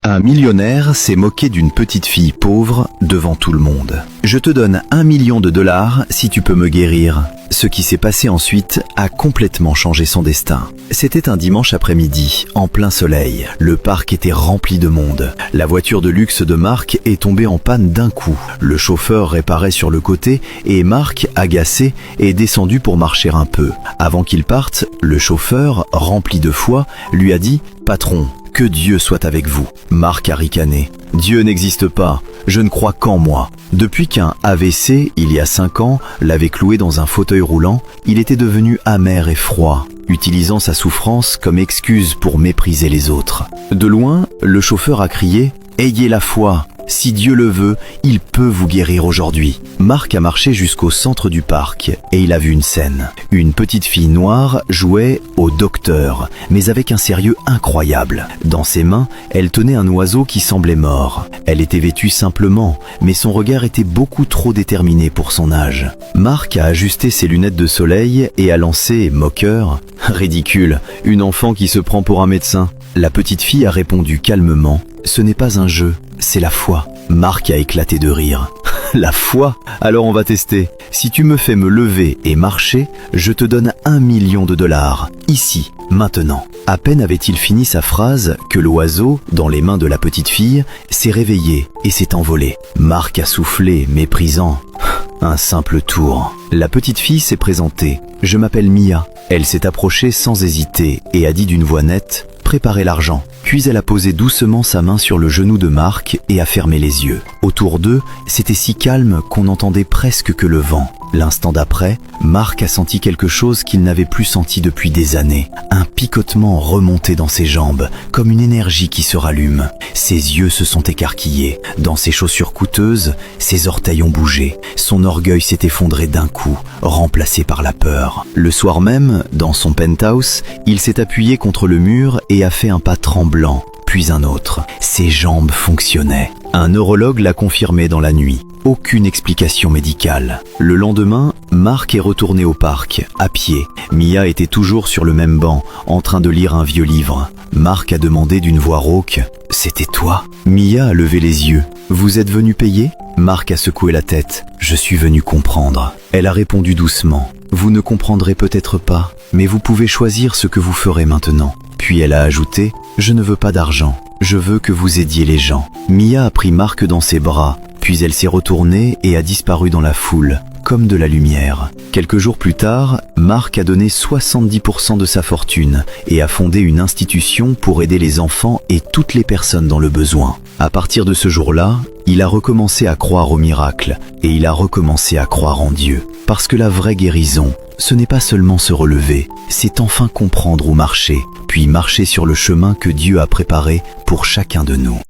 Un millionnaire s'est moqué d'une petite fille pauvre devant tout le monde. Je te donne $1 million si tu peux me guérir. Ce qui s'est passé ensuite a complètement changé son destin. C'était un dimanche après-midi, en plein soleil. Le parc était rempli de monde. La voiture de luxe de Marc est tombée en panne d'un coup. Le chauffeur réparait sur le côté et Marc, agacé, est descendu pour marcher un peu. Avant qu'il parte, le chauffeur, rempli de foi, lui a dit « Patron, que Dieu soit avec vous ». Marc a ricané. « Dieu n'existe pas, je ne crois qu'en moi ». Depuis qu'un AVC, il y a 5 ans, l'avait cloué dans un fauteuil roulant, il était devenu amer et froid, utilisant sa souffrance comme excuse pour mépriser les autres. De loin, le chauffeur a crié « Ayez la foi ! Si Dieu le veut, il peut vous guérir aujourd'hui ». Marc a marché jusqu'au centre du parc et il a vu une scène. Une petite fille noire jouait au docteur, mais avec un sérieux incroyable. Dans ses mains, elle tenait un oiseau qui semblait mort. Elle était vêtue simplement, mais son regard était beaucoup trop déterminé pour son âge. Marc a ajusté ses lunettes de soleil et a lancé, moqueur, « Ridicule, une enfant qui se prend pour un médecin ». La petite fille a répondu calmement « Ce n'est pas un jeu, c'est la foi ». Marc a éclaté de rire. « La foi ? Alors on va tester. Si tu me fais me lever et marcher, je te donne $1 million, ici, maintenant ». À peine avait-il fini sa phrase que l'oiseau, dans les mains de la petite fille, s'est réveillé et s'est envolé. Marc a soufflé, méprisant. Un simple tour. La petite fille s'est présentée. « Je m'appelle Mia ». Elle s'est approchée sans hésiter et a dit d'une voix nette « Préparez l'argent ». Puis elle a posé doucement sa main sur le genou de Marc et a fermé les yeux. Autour d'eux, c'était si calme qu'on n'entendait presque que le vent. L'instant d'après, Marc a senti quelque chose qu'il n'avait plus senti depuis des années. Un picotement remontait dans ses jambes, comme une énergie qui se rallume. Ses yeux se sont écarquillés. Dans ses chaussures coûteuses, ses orteils ont bougé. Son orgueil s'est effondré d'un coup, remplacé par la peur. Le soir même, dans son penthouse, il s'est appuyé contre le mur et a fait un pas tremblant, puis un autre. Ses jambes fonctionnaient. Un neurologue l'a confirmé dans la nuit. Aucune explication médicale. Le lendemain, Marc est retourné au parc, à pied. Mia était toujours sur le même banc, en train de lire un vieux livre. Marc a demandé d'une voix rauque « C'était toi ?» Mia a levé les yeux. « Vous êtes venu payer ?» Marc a secoué la tête. « Je suis venu comprendre. » Elle a répondu doucement. « Vous ne comprendrez peut-être pas, mais vous pouvez choisir ce que vous ferez maintenant. » Puis elle a ajouté « Je ne veux pas d'argent. Je veux que vous aidiez les gens. » Mia a pris Marc dans ses bras, puis elle s'est retournée et a disparu dans la foule, comme de la lumière. Quelques jours plus tard, Marc a donné 70% de sa fortune et a fondé une institution pour aider les enfants et toutes les personnes dans le besoin. À partir de ce jour-là, il a recommencé à croire au miracle et il a recommencé à croire en Dieu. Parce que la vraie guérison, ce n'est pas seulement se relever, c'est enfin comprendre où marcher, puis marcher sur le chemin que Dieu a préparé pour chacun de nous.